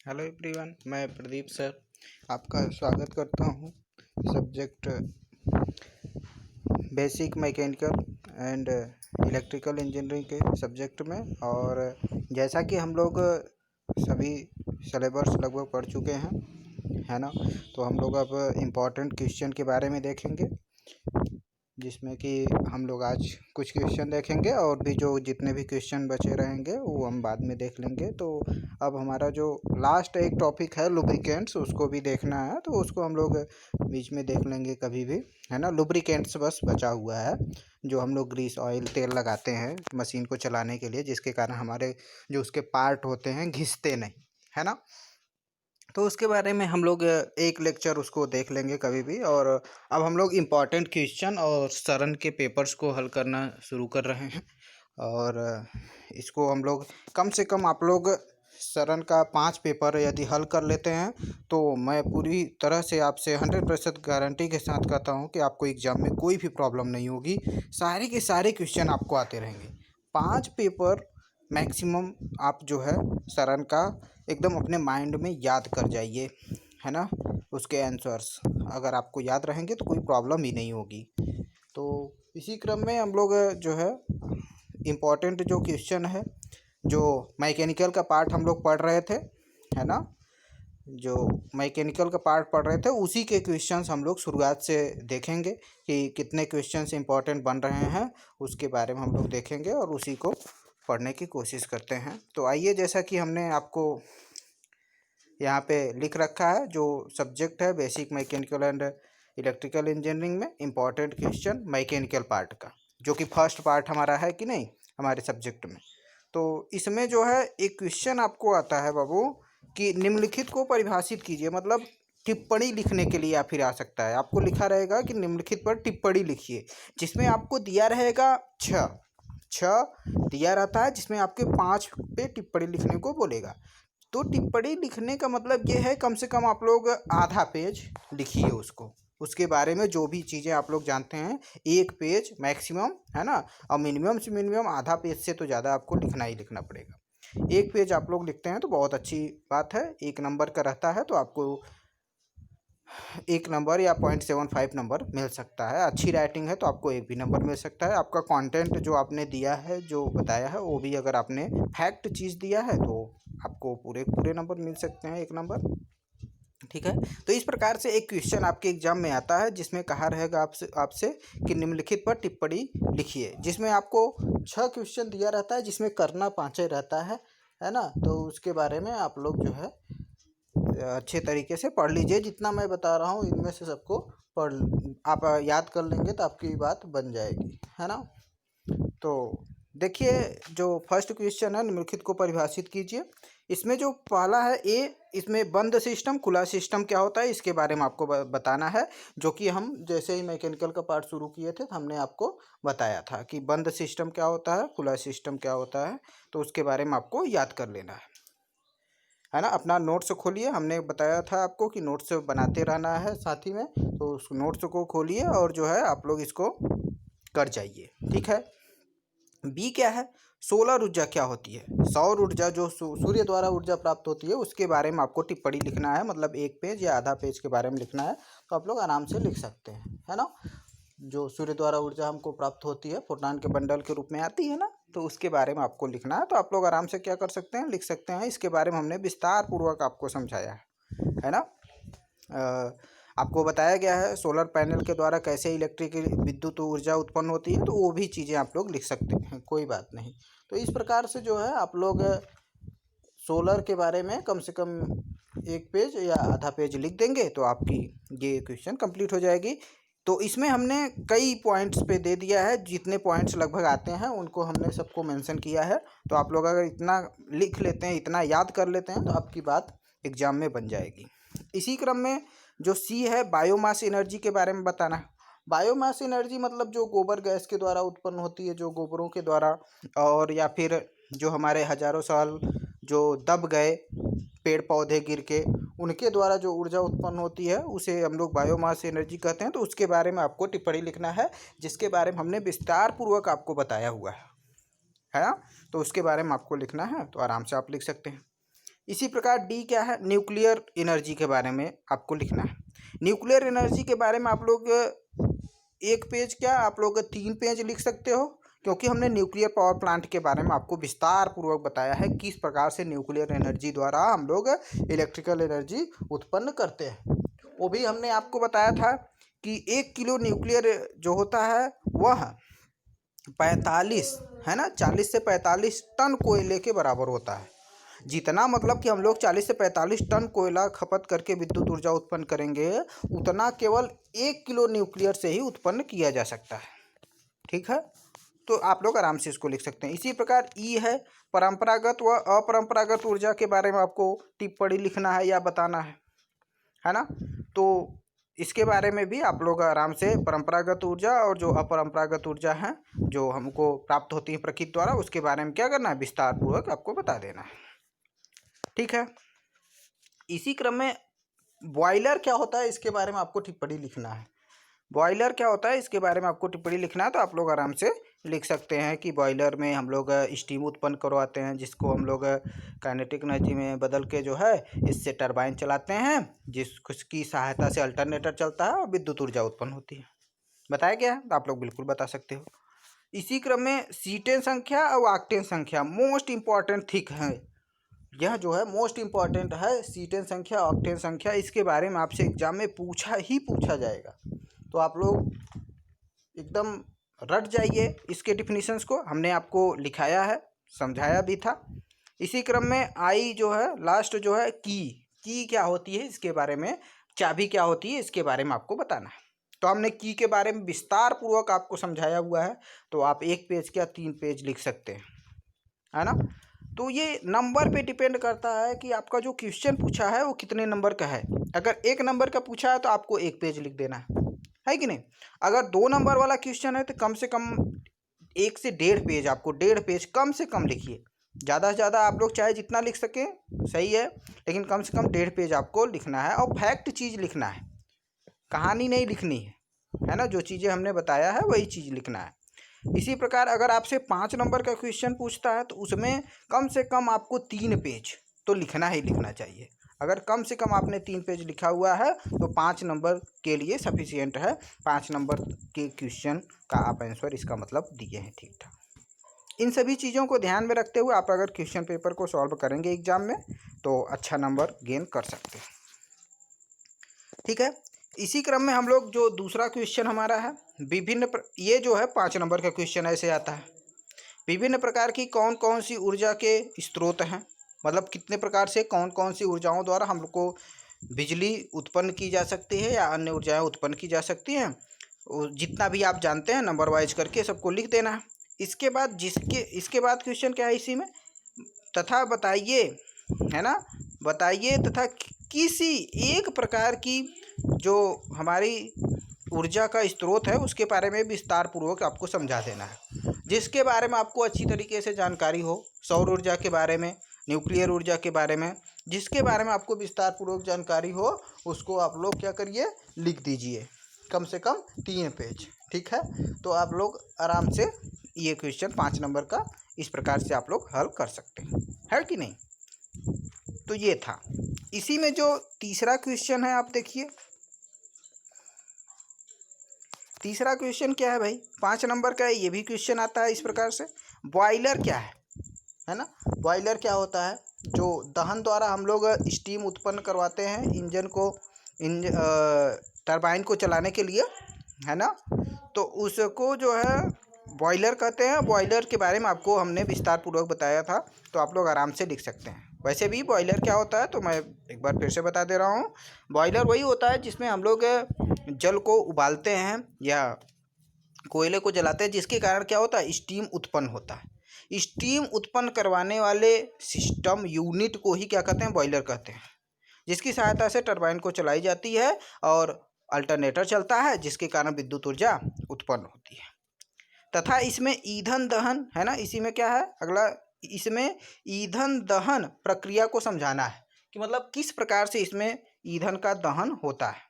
Hello everyone, मैं Pradeep sir आपका स्वागत करता हूँ subject basic mechanical and electrical engineering के सब्जेक्ट में। और जैसा कि हम लोग सभी सिलेबस लगभग पढ़ चुके हैं, है ना, तो हम लोग अब इम्पोर्टेंट क्वेश्चन के बारे में देखेंगे, जिसमें कि हम लोग आज कुछ क्वेश्चन देखेंगे और भी जो जितने भी क्वेश्चन बचे रहेंगे वो हम बाद में देख लेंगे। तो अब हमारा जो लास्ट एक टॉपिक है लुब्रिकेंट्स, उसको भी देखना है, तो उसको हम लोग बीच में देख लेंगे कभी भी, है ना। लुब्रिकेंट्स बस बचा हुआ है, जो हम लोग ग्रीस ऑयल तेल लगाते हैं मशीन को चलाने के लिए, जिसके कारण हमारे जो उसके पार्ट होते हैं घिसते नहीं, है ना। तो उसके बारे में हम लोग एक लेक्चर उसको देख लेंगे कभी भी। और अब हम लोग इम्पॉर्टेंट क्वेश्चन और सरन के पेपर्स को हल करना शुरू कर रहे हैं। और इसको हम लोग कम से कम आप लोग सरन का 5 पेपर यदि हल कर लेते हैं तो मैं पूरी तरह से आपसे 100% गारंटी के साथ कहता हूं कि आपको एग्ज़ाम में कोई भी प्रॉब्लम नहीं होगी। सारे के सारे क्वेश्चन आपको आते रहेंगे। 5 पेपर मैक्सिमम आप जो है सरन का एकदम अपने माइंड में याद कर जाइए, है ना। उसके आंसर्स अगर आपको याद रहेंगे तो कोई प्रॉब्लम ही नहीं होगी। तो इसी क्रम में हम लोग जो है इम्पोर्टेंट जो क्वेश्चन है, जो मैकेनिकल का पार्ट हम लोग पढ़ रहे थे, है ना, जो मैकेनिकल का पार्ट पढ़ रहे थे उसी के क्वेश्चंस हम लोग शुरुआत से देखेंगे कि कितने क्वेश्चंस इंपॉर्टेंट बन रहे हैं, उसके बारे में हम लोग देखेंगे और उसी को पढ़ने की कोशिश करते हैं। तो आइए, जैसा कि हमने आपको यहाँ पे लिख रखा है, जो सब्जेक्ट है basic mechanical and electrical engineering में इम्पॉर्टेंट क्वेश्चन मैकेनिकल पार्ट का, जो कि फर्स्ट पार्ट हमारा है कि नहीं हमारे सब्जेक्ट में। तो इसमें जो है एक क्वेश्चन आपको आता है बाबू कि निम्नलिखित को परिभाषित कीजिए, मतलब टिप्पणी लिखने के लिए या फिर आ सकता है, आपको लिखा रहेगा कि निम्नलिखित पर टिप्पणी लिखिए, जिसमें आपको दिया रहेगा 6 दिया रहता है, जिसमें आपके 5 पे टिप्पणी लिखने को बोलेगा। तो टिप्पणी लिखने का मतलब ये है कम से कम आप लोग आधा पेज लिखिए उसको, उसके बारे में जो भी चीज़ें आप लोग जानते हैं 1 पेज मैक्सिमम, है ना। और मिनिमम से मिनिमम आधा पेज से तो ज़्यादा आपको लिखना ही लिखना पड़ेगा। 1 पेज आप लोग लिखते हैं तो बहुत अच्छी बात है, 1 नंबर का रहता है तो आपको 1 नंबर या 0.75 नंबर मिल सकता है। अच्छी राइटिंग है तो आपको 1 भी नंबर मिल सकता है। आपका कंटेंट जो आपने दिया है, जो बताया है, वो भी अगर आपने फैक्ट चीज़ दिया है तो आपको पूरे नंबर मिल सकते हैं, 1 नंबर, ठीक है। तो इस प्रकार से एक क्वेश्चन आपके एग्जाम में आता है, जिसमें कहा रहेगा आपसे कि निम्नलिखित पर टिप्पणी लिखिए, जिसमें आपको 6 क्वेश्चन दिया रहता है, जिसमें करना 5 रहता है ना। तो उसके बारे में आप लोग जो है अच्छे तरीके से पढ़ लीजिए। जितना मैं बता रहा हूँ इनमें से सबको पढ़ आप याद कर लेंगे तो आपकी बात बन जाएगी, है ना। तो देखिए, जो फर्स्ट क्वेश्चन है निम्नलिखित को परिभाषित कीजिए, इसमें जो पहला है ए, इसमें बंद सिस्टम खुला सिस्टम क्या होता है इसके बारे में आपको बताना है, जो कि हम जैसे ही मैकेनिकल का पार्ट शुरू किए थे तो हमने आपको बताया था कि बंद सिस्टम क्या होता है, खुला सिस्टम क्या होता है। तो उसके बारे में आपको याद कर लेना है ना। अपना नोट्स खोलिए, हमने बताया था आपको कि नोट्स बनाते रहना है साथ ही में, तो उस नोट्स को खोलिए और जो है आप लोग इसको कर जाइए, ठीक है। बी क्या है, सोलर ऊर्जा क्या होती है, सौर ऊर्जा जो सूर्य द्वारा ऊर्जा प्राप्त होती है उसके बारे में आपको टिप्पणी लिखना है, मतलब 1 पेज या आधा पेज के बारे में लिखना है, तो आप लोग आराम से लिख सकते हैं, है ना। जो सूर्य द्वारा ऊर्जा हमको प्राप्त होती है, फोटॉन के बंडल के रूप में आती है ना, तो उसके बारे में आपको लिखना है। तो आप लोग आराम से क्या कर सकते हैं, लिख सकते हैं। इसके बारे में हमने विस्तार पूर्वक आपको समझाया है ना। आपको बताया गया है सोलर पैनल के द्वारा कैसे इलेक्ट्रिक विद्युत ऊर्जा उत्पन्न होती है, तो वो भी चीज़ें आप लोग लिख सकते हैं, कोई बात नहीं। तो इस प्रकार से जो है आप लोग सोलर के बारे में कम से कम 1 पेज या आधा पेज लिख देंगे तो आपकी ये क्वेश्चन कंप्लीट हो जाएगी। तो इसमें हमने कई पॉइंट्स पे दे दिया है, जितने पॉइंट्स लगभग आते हैं उनको हमने सबको मेंशन किया है। तो आप लोग अगर इतना लिख लेते हैं, इतना याद कर लेते हैं, तो आपकी बात एग्जाम में बन जाएगी। इसी क्रम में जो सी है, बायोमास एनर्जी के बारे में बताना है। बायोमास एनर्जी मतलब जो गोबर गैस के द्वारा उत्पन्न होती है, जो गोबरों के द्वारा, और या फिर जो हमारे हजारों साल जो दब गए पेड़ पौधे गिर के, उनके द्वारा जो ऊर्जा उत्पन्न होती है उसे हम लोग बायोमास एनर्जी कहते हैं। तो उसके बारे में आपको टिप्पणी लिखना है, जिसके बारे में हमने विस्तार पूर्वक आपको बताया हुआ है ना। तो उसके बारे में आपको लिखना है, तो आराम से आप लिख सकते हैं। इसी प्रकार डी क्या है, न्यूक्लियर एनर्जी के बारे में आपको लिखना है। न्यूक्लियर एनर्जी के बारे में आप लोग एक पेज क्या आप लोग 3 पेज लिख सकते हो, क्योंकि हमने न्यूक्लियर पावर प्लांट के बारे में आपको विस्तार पूर्वक बताया है किस प्रकार से न्यूक्लियर एनर्जी द्वारा हम लोग इलेक्ट्रिकल एनर्जी उत्पन्न करते हैं। वो भी हमने आपको बताया था कि 1 किलो न्यूक्लियर जो होता है वह 45 है ना 40 से 45 टन कोयले के बराबर होता है। जितना मतलब कि हम लोग 40 से 45 टन कोयला खपत करके विद्युत ऊर्जा उत्पन्न करेंगे, उतना केवल 1 किलो न्यूक्लियर से ही उत्पन्न किया जा सकता है। ठीक है, तो आप लोग आराम से इसको लिख सकते हैं। इसी प्रकार ई है, परंपरागत व अपरंपरागत ऊर्जा के बारे में आपको टिप्पणी लिखना है या बताना है ना। तो इसके बारे में भी आप लोग आराम से परंपरागत ऊर्जा और जो अपरंपरागत ऊर्जा है जो हमको प्राप्त होती है प्रकृति द्वारा, उसके बारे में क्या करना है, विस्तार पूर्वक आपको बता देना है। ठीक है, इसी क्रम में बॉयलर क्या होता है इसके बारे में आपको टिप्पणी लिखना है। बॉयलर क्या होता है इसके बारे में आपको टिप्पणी लिखना है। तो आप लोग आराम से लिख सकते हैं कि बॉयलर में हम लोग स्टीम उत्पन्न करवाते हैं, जिसको हम लोग काइनेटिक एनर्जी में बदल के जो है इससे टरबाइन चलाते हैं, जिसकी सहायता से अल्टरनेटर चलता है और विद्युत ऊर्जा उत्पन्न होती है। बताया गया है, तो आप लोग बिल्कुल बता सकते हो। इसी क्रम में सीटेन संख्या और ऑक्टेन संख्या मोस्ट इम्पॉर्टेंट थिक है। यह जो है मोस्ट इम्पॉर्टेंट है, सीटेन संख्या ऑक्टेन संख्या, इसके बारे में आपसे एग्जाम में पूछा जाएगा। तो आप लोग एकदम रट जाइए इसके डिफिनीशंस को, हमने आपको लिखाया है, समझाया भी था। इसी क्रम में आई जो है लास्ट जो है की क्या होती है इसके बारे में, चाबी क्या होती है इसके बारे में आपको बताना है। तो हमने की के बारे में विस्तार पूर्वक आपको समझाया हुआ है, तो आप 1 पेज क्या 3 पेज लिख सकते हैं, है ना। तो ये नंबर पे डिपेंड करता है कि आपका जो क्वेश्चन पूछा है वो कितने नंबर का है। अगर 1 नंबर का पूछा है तो आपको 1 पेज लिख देना है कि नहीं। अगर 2 नंबर वाला क्वेश्चन है तो कम से कम 1 से 1.5 पेज, आपको 1.5 पेज कम से कम लिखिए। ज़्यादा से ज़्यादा आप लोग चाहे जितना लिख सकें सही है, लेकिन कम से कम 1.5 पेज आपको लिखना है और फैक्ट चीज़ लिखना है, कहानी नहीं लिखनी है ना। जो चीज़ें हमने बताया है वही चीज़ लिखना है। इसी प्रकार अगर आपसे 5 नंबर का क्वेश्चन पूछता है तो उसमें कम से कम आपको 3 पेज तो लिखना ही लिखना चाहिए। अगर कम से कम आपने 3 पेज लिखा हुआ है तो 5 नंबर के लिए सफिशियंट है। 5 नंबर के क्वेश्चन का आप आंसर इसका मतलब दिए हैं ठीक ठाक। इन सभी चीज़ों को ध्यान में रखते हुए आप अगर क्वेश्चन पेपर को सॉल्व करेंगे एग्जाम में तो अच्छा नंबर गेन कर सकते हैं। ठीक है, इसी क्रम में हम लोग जो दूसरा क्वेश्चन हमारा है ये जो है 5 नंबर का क्वेश्चन ऐसे आता है, विभिन्न प्रकार की कौन कौन सी ऊर्जा के स्रोत हैं, मतलब कितने प्रकार से कौन कौन सी ऊर्जाओं द्वारा हम लोग को बिजली उत्पन्न की जा सकती है या अन्य ऊर्जाएं उत्पन्न की जा सकती हैं। जितना भी आप जानते हैं नंबर वाइज करके सबको लिख देना है। इसके बाद क्वेश्चन क्या है इसी में, तथा बताइए, है ना, बताइए तथा किसी एक प्रकार की जो हमारी ऊर्जा का स्रोत है उसके बारे में विस्तार पूर्वक आपको समझा देना है, जिसके बारे में आपको अच्छी तरीके से जानकारी हो। सौर ऊर्जा के बारे में, न्यूक्लियर ऊर्जा के बारे में, जिसके बारे में आपको विस्तार पूर्वक जानकारी हो उसको आप लोग क्या करिए, लिख दीजिए कम से कम 3 पेज। ठीक है, तो आप लोग आराम से ये क्वेश्चन 5 नंबर का इस प्रकार से आप लोग हल कर सकते हैं, है कि नहीं। तो ये था। इसी में जो तीसरा क्वेश्चन है आप देखिए, तीसरा क्वेश्चन क्या है भाई, 5 नंबर का है, ये भी क्वेश्चन आता है इस प्रकार से। बॉयलर क्या है ना, बॉयलर क्या होता है, जो दहन द्वारा हम लोग स्टीम उत्पन्न करवाते हैं इंजन को, टरबाइन को चलाने के लिए, है ना। तो उसको जो है बॉयलर कहते हैं। बॉयलर के बारे में आपको हमने विस्तार पूर्वक बताया था, तो आप लोग आराम से लिख सकते हैं। वैसे भी बॉयलर क्या होता है तो मैं एक बार फिर से बता दे रहा हूँ। बॉयलर वही होता है जिसमें हम लोग जल को उबालते हैं या कोयले को जलाते हैं, जिसके कारण क्या होता है, स्टीम उत्पन्न होता है। स्टीम उत्पन्न करवाने वाले सिस्टम यूनिट को ही क्या कहते हैं, बॉयलर कहते हैं, जिसकी सहायता से टरबाइन को चलाई जाती है और अल्टरनेटर चलता है, जिसके कारण विद्युत ऊर्जा उत्पन्न होती है। तथा इसमें ईंधन दहन, है ना, इसी में क्या है अगला, इसमें ईंधन दहन प्रक्रिया को समझाना है कि मतलब किस प्रकार से इसमें ईंधन का दहन होता है।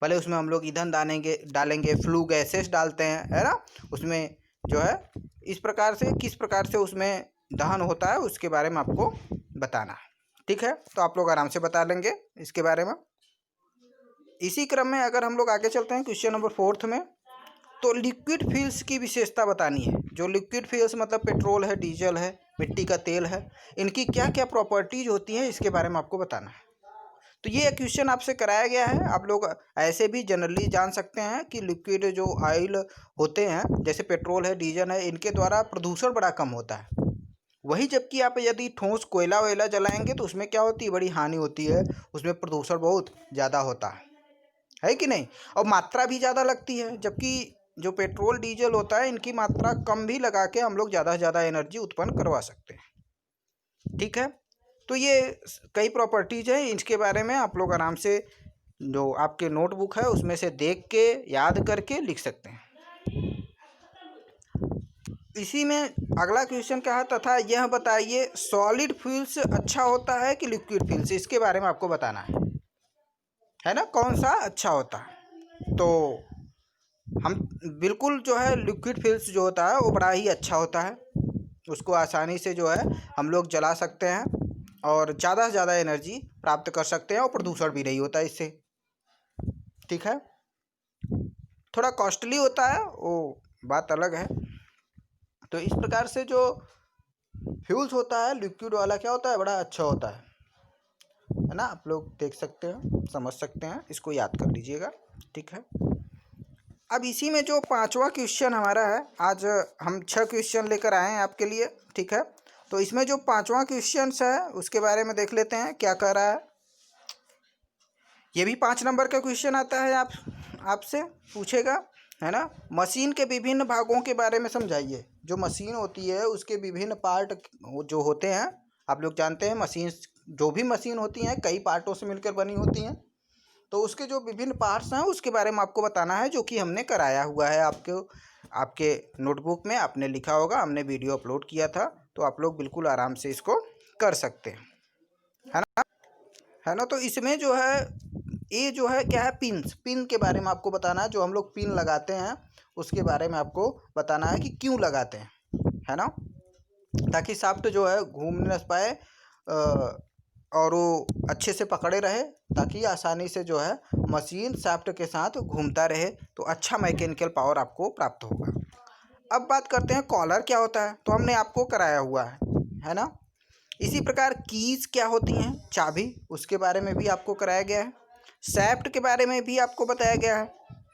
भले उसमें हम लोग ईंधन डालेंगे फ्लू गैसेस डालते हैं, है ना, उसमें जो है इस प्रकार से किस प्रकार से उसमें दहन होता है उसके बारे में आपको बताना है। ठीक है, तो आप लोग आराम से बता लेंगे इसके बारे में। इसी क्रम में अगर हम लोग आगे चलते हैं क्वेश्चन नंबर 4 में, तो लिक्विड फ्यूल्स की विशेषता बतानी है। जो लिक्विड फ्यूल्स मतलब पेट्रोल है, डीजल है, मिट्टी का तेल है, इनकी क्या क्या प्रॉपर्टीज होती हैं इसके बारे में आपको बताना है। तो ये क्वेश्चन आपसे कराया गया है। आप लोग ऐसे भी जनरली जान सकते हैं कि लिक्विड जो ऑयल होते हैं जैसे पेट्रोल है, डीजल है, इनके द्वारा प्रदूषण बड़ा कम होता है। वही जबकि आप यदि ठोस कोयला वोयला जलाएंगे तो उसमें क्या होती है, बड़ी हानि होती है, उसमें प्रदूषण बहुत ज़्यादा होता है कि नहीं, और मात्रा भी ज़्यादा लगती है। जबकि जो पेट्रोल डीजल होता है इनकी मात्रा कम भी लगा के हम लोग ज़्यादा से ज़्यादा एनर्जी उत्पन्न करवा सकते हैं। ठीक है, तो ये कई प्रॉपर्टीज़ हैं, इसके बारे में आप लोग आराम से जो आपके नोटबुक है उसमें से देख के याद करके लिख सकते हैं। इसी में अगला क्वेश्चन क्या है, तथा यह बताइए सॉलिड फ्यूल्स अच्छा होता है कि लिक्विड फ्यूल्स, इसके बारे में आपको बताना है ना, कौन सा अच्छा होता है। तो हम बिल्कुल जो है लिक्विड फ्यूल्स जो होता है वो बड़ा ही अच्छा होता है, उसको आसानी से जो है हम लोग जला सकते हैं और ज़्यादा से ज़्यादा एनर्जी प्राप्त कर सकते हैं और प्रदूषण भी नहीं होता इससे। ठीक है, थोड़ा कॉस्टली होता है वो बात अलग है। तो इस प्रकार से जो फ्यूल्स होता है लिक्विड वाला क्या होता है, बड़ा अच्छा होता है ना। आप लोग देख सकते हैं, समझ सकते हैं, इसको याद कर लीजिएगा। ठीक है, अब इसी में जो 5वां क्वेश्चन हमारा है, आज हम 6 क्वेश्चन लेकर आए हैं आपके लिए। ठीक है, तो इसमें जो 5वां क्वेश्चन है उसके बारे में देख लेते हैं क्या कह रहा है। ये भी 5 नंबर का क्वेश्चन आता है, आपसे पूछेगा, है ना। मशीन के विभिन्न भागों के बारे में समझाइए। जो मशीन होती है उसके विभिन्न पार्ट जो होते हैं, आप लोग जानते हैं मशीन, जो भी मशीन होती हैं कई पार्टों से मिलकर बनी होती हैं, तो उसके जो विभिन्न पार्ट्स हैं उसके बारे में आपको बताना है, जो कि हमने कराया हुआ है आपके नोटबुक में आपने लिखा होगा, हमने वीडियो अपलोड किया था, तो आप लोग बिल्कुल आराम से इसको कर सकते हैं, है ना। तो इसमें जो है ये जो है क्या है, पिन के बारे में आपको बताना है। जो हम लोग पिन लगाते हैं उसके बारे में आपको बताना है कि क्यों लगाते हैं, है ना, ताकि शाफ्ट जो है घूम न पाए और वो अच्छे से पकड़े रहे, ताकि आसानी से जो है मशीन शाफ्ट के साथ घूमता रहे, तो अच्छा मैकेनिकल पावर आपको प्राप्त होगा। अब बात करते हैं कॉलर क्या होता है, तो हमने आपको कराया हुआ है ना। इसी प्रकार कीज क्या होती हैं, चाबी, उसके बारे में भी आपको कराया गया है। सैफ्ट के बारे में भी आपको बताया गया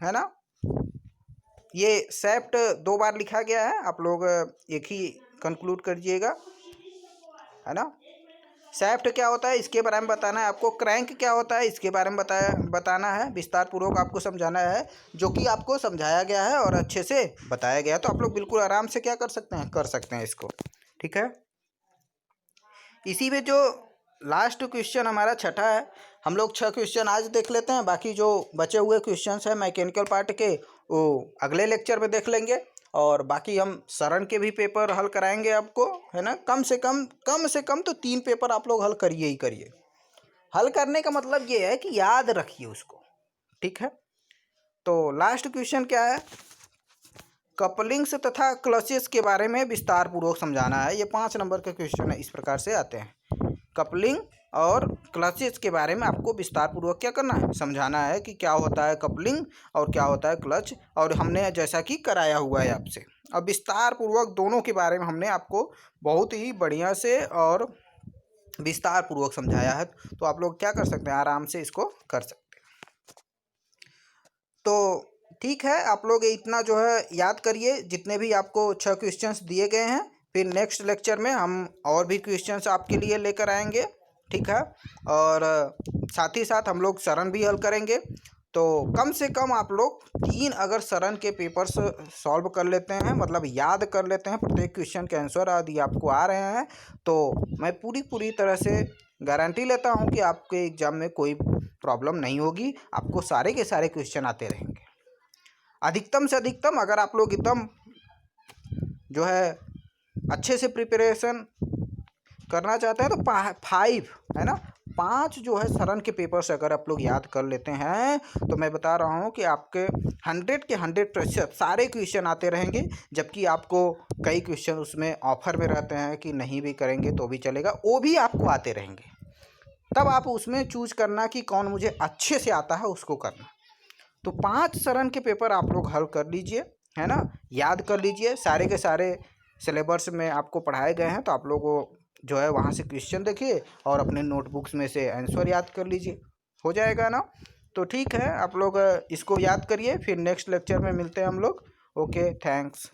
है ना। ये सैफ्ट 2 बार लिखा गया है, आप लोग एक ही कंक्लूड करिएगा, है ना। सैफ्ट क्या होता है इसके बारे में बताना है आपको। क्रैंक क्या होता है इसके बारे में बताना है, विस्तार पूर्वक आपको समझाना है, जो कि आपको समझाया गया है और अच्छे से बताया गया है। तो आप लोग बिल्कुल आराम से क्या कर सकते हैं इसको। ठीक है, इसी में जो लास्ट क्वेश्चन हमारा 6ठा है, हम लोग 6 क्वेश्चन आज देख लेते हैं, बाकी जो बचे हुए क्वेश्चन हैं मैकेनिकल पार्ट के वो अगले लेक्चर में देख लेंगे, और बाकी हम शरण के भी पेपर हल कराएंगे आपको, है ना। कम से कम तो 3 पेपर आप लोग हल करिए ही करिए। हल करने का मतलब ये है कि याद रखिए उसको। ठीक है, तो लास्ट क्वेश्चन क्या है, कपलिंग्स तथा क्लचेस के बारे में विस्तार पूर्वक समझाना है। ये 5 नंबर का क्वेश्चन है, इस प्रकार से आते हैं। कपलिंग और क्लचेस के बारे में आपको विस्तार पूर्वक क्या करना है, समझाना है कि क्या होता है कपलिंग और क्या होता है क्लच, और हमने जैसा कि कराया हुआ है आपसे। अब विस्तार पूर्वक दोनों के बारे में हमने आपको बहुत ही बढ़िया से और विस्तार पूर्वक समझाया है, तो आप लोग क्या कर सकते हैं, आराम से इसको कर सकते हैं। तो ठीक है, आप लोग इतना जो है याद करिए, जितने भी आपको 6 क्वेश्चंस दिए गए हैं। फिर नेक्स्ट लेक्चर में हम और भी क्वेश्चंस आपके लिए लेकर आएंगे। ठीक है, और साथ ही साथ हम लोग शरण भी हल करेंगे। तो कम से कम आप लोग 3 अगर शरण के पेपर्स सॉल्व कर लेते हैं, मतलब याद कर लेते हैं, प्रत्येक क्वेश्चन के आंसर यदि आपको आ रहे हैं, तो मैं पूरी तरह से गारंटी लेता हूं कि आपके एग्ज़ाम में कोई प्रॉब्लम नहीं होगी, आपको सारे के सारे क्वेश्चन आते रहेंगे। अधिकतम से अधिकतम अगर आप लोग एकदम जो है अच्छे से प्रिपरेशन करना चाहते हैं तो 5, है ना, 5 जो है शरण के पेपर्स अगर आप लोग याद कर लेते हैं, तो मैं बता रहा हूँ कि आपके 100 के 100% सारे क्वेश्चन आते रहेंगे। जबकि आपको कई क्वेश्चन उसमें ऑफर में रहते हैं कि नहीं भी करेंगे तो भी चलेगा, वो भी आपको आते रहेंगे। तब आप उसमें चूज करना कि कौन मुझे अच्छे से आता है उसको करना। तो 5 चरण के पेपर आप लोग हल कर लीजिए, है ना, याद कर लीजिए। सारे के सारे सिलेबस में आपको पढ़ाए गए हैं, तो आप लोग जो है वहाँ से क्वेश्चन देखिए और अपने नोटबुक्स में से आंसर याद कर लीजिए, हो जाएगा ना। तो ठीक है, आप लोग इसको याद करिए, फिर नेक्स्ट लेक्चर में मिलते हैं हम लोग। Okay, thanks.